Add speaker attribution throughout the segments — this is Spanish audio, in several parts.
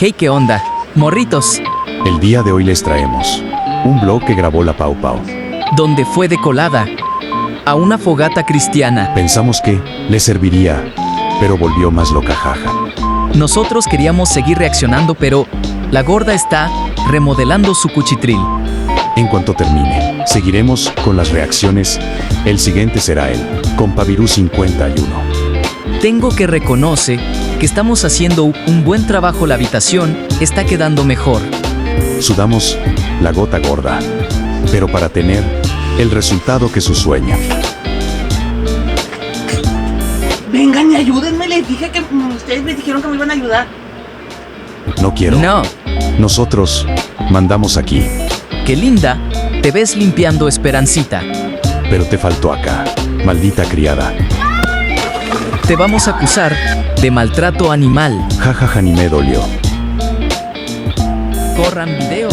Speaker 1: Hey, ¿qué onda? Morritos,
Speaker 2: El día de hoy les traemos un blog que grabó la Pau Pau.
Speaker 1: donde fue de colada a una fogata cristiana.
Speaker 2: Pensamos que le serviría, pero volvió más loca, jaja.
Speaker 1: Nosotros queríamos seguir reaccionando, pero la gorda está remodelando su cuchitril.
Speaker 2: En cuanto termine, seguiremos con las reacciones. El siguiente será el Compavirus 51.
Speaker 1: Tengo que reconocer que estamos haciendo un buen trabajo. La habitación está quedando mejor.
Speaker 2: Sudamos la gota gorda, pero para tener el resultado que su sueña.
Speaker 3: Vengan y ayúdenme, les dije que ustedes me dijeron que me iban a ayudar.
Speaker 2: No quiero.
Speaker 1: No,
Speaker 2: Nosotros mandamos aquí,
Speaker 1: qué linda te ves limpiando, Esperancita.
Speaker 2: pero te faltó acá, maldita criada.
Speaker 1: Te vamos a acusar de maltrato animal.
Speaker 2: Jajaja, ni me dolió.
Speaker 1: Corran video.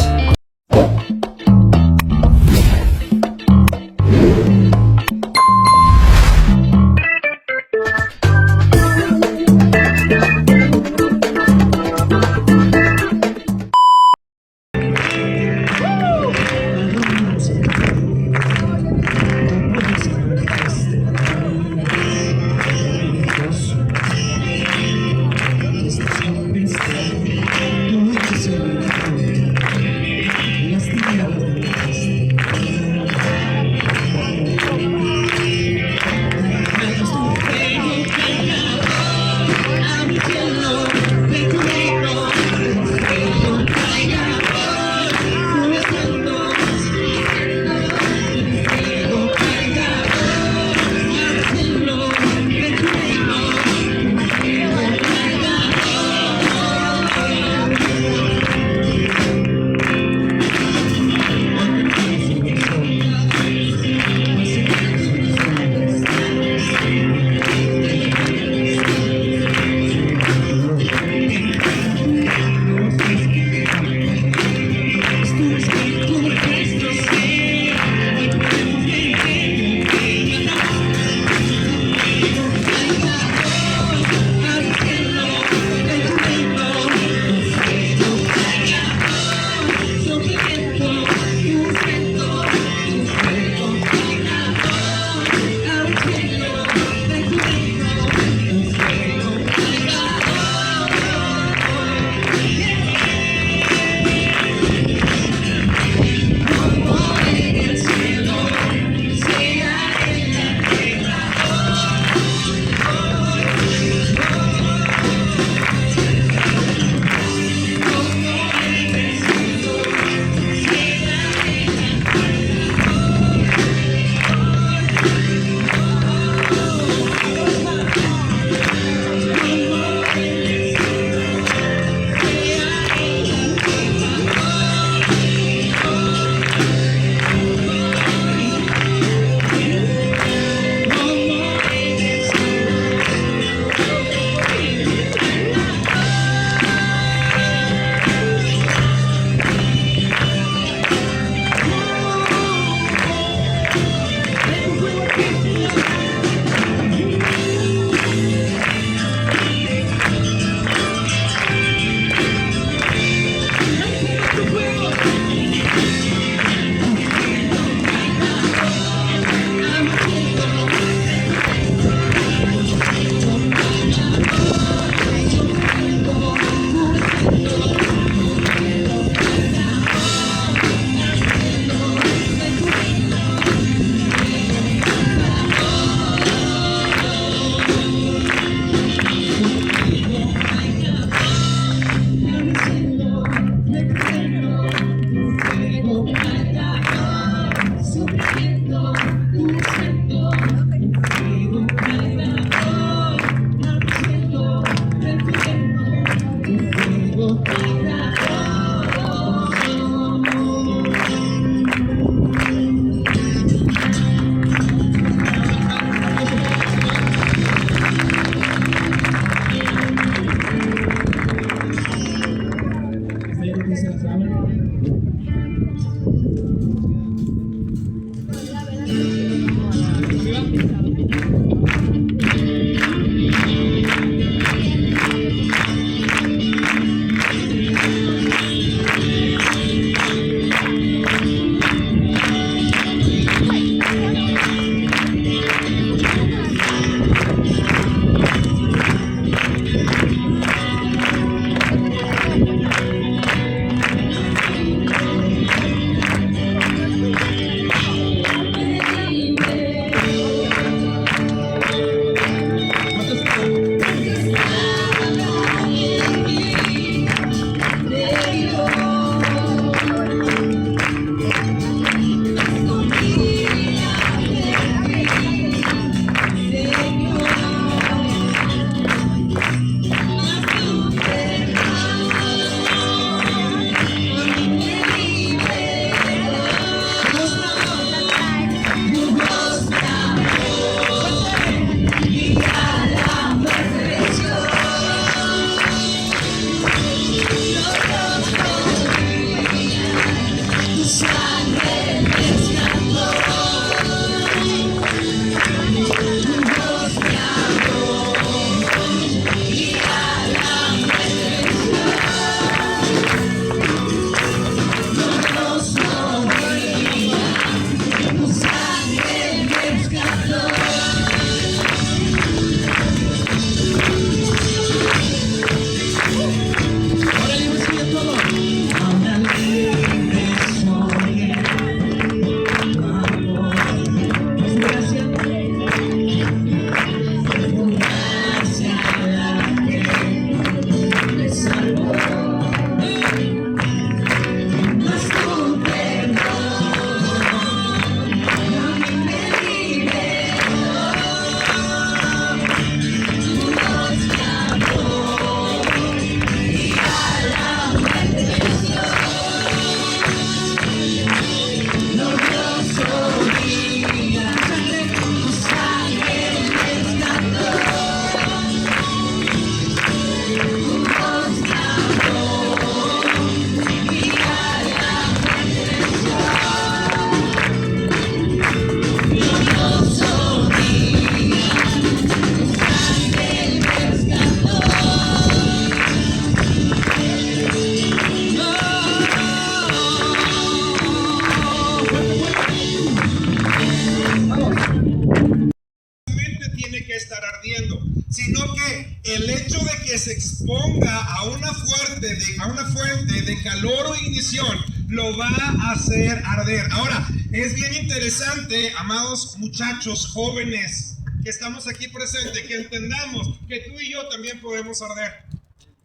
Speaker 4: de calor o ignición, lo va a hacer arder. Ahora, es bien interesante, amados muchachos jóvenes que estamos aquí presentes, que entendamos que tú y yo también podemos arder.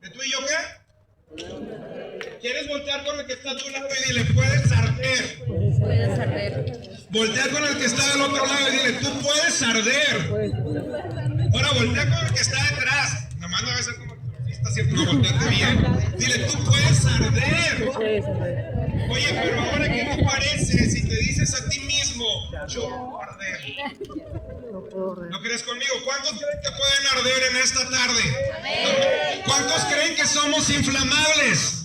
Speaker 4: ¿Que tú y yo qué? ¿Quieres voltear con el que está a tu lado y dile, puedes arder?
Speaker 5: Puedes arder.
Speaker 4: Voltea con el que está del otro lado y dile, tú puedes arder. Ahora voltea con el que está detrás. Nomás no va a ser como turista, siempre volteate bien. Dile, tú puedes arder. Oye, pero ahora, ¿qué te parece si te dices a ti mismo, yo puedo arder? ¿No crees conmigo? ¿Cuántos creen que pueden arder en esta tarde? ¿Cuántos creen que somos inflamables?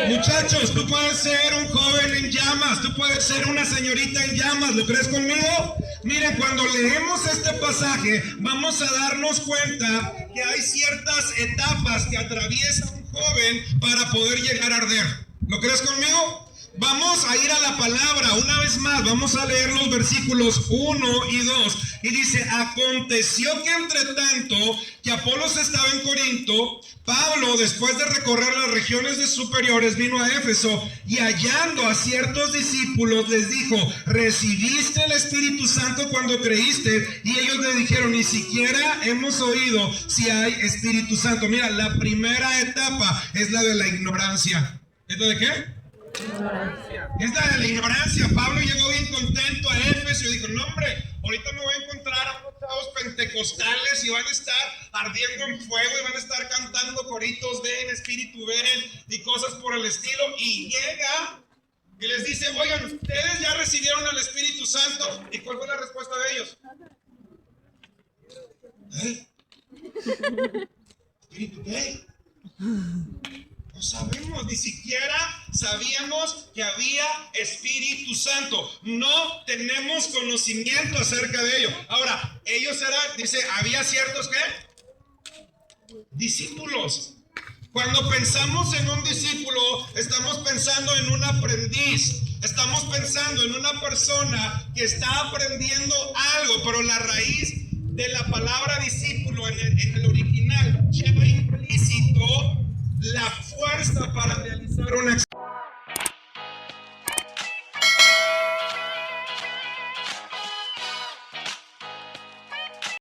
Speaker 4: Muchachos, tú puedes ser un joven en llamas, tú puedes ser una señorita en llamas, ¿lo crees conmigo? Miren, cuando leemos este pasaje, vamos a darnos cuenta que hay ciertas etapas que atraviesa un joven para poder llegar a arder. ¿Lo crees conmigo? Vamos a ir a la palabra una vez más, vamos a leer los versículos 1 y 2 y dice, aconteció que entre tanto que Apolos estaba en Corinto, Pablo, después de recorrer las regiones superiores, vino a Éfeso y hallando a ciertos discípulos les dijo, ¿recibiste el Espíritu Santo cuando creíste? Y ellos le dijeron, ni siquiera hemos oído si hay Espíritu Santo. Mira, la primera etapa es la de la ignorancia. ¿Es la de qué? Es la de la ignorancia. Pablo llegó bien contento a Éfeso y dijo, no hombre, ahorita me voy a encontrar a unos chavos pentecostales y van a estar ardiendo en fuego y van a estar cantando coritos, ven, espíritu, ven, y cosas por el estilo. Y llega y les dice, oigan, ustedes ya recibieron el Espíritu Santo. ¿Y cuál fue la respuesta de ellos? ¿Espíritu qué? No sabemos, ni siquiera sabíamos que había Espíritu Santo. No tenemos conocimiento acerca de ello. Ahora, ellos eran, dice, había ciertos ¿qué? Discípulos. Cuando pensamos en un discípulo, estamos pensando en un aprendiz. Estamos pensando en una persona que está aprendiendo algo, pero la raíz de la palabra discípulo en el original lleva implícito la fuerza para realizar una acción.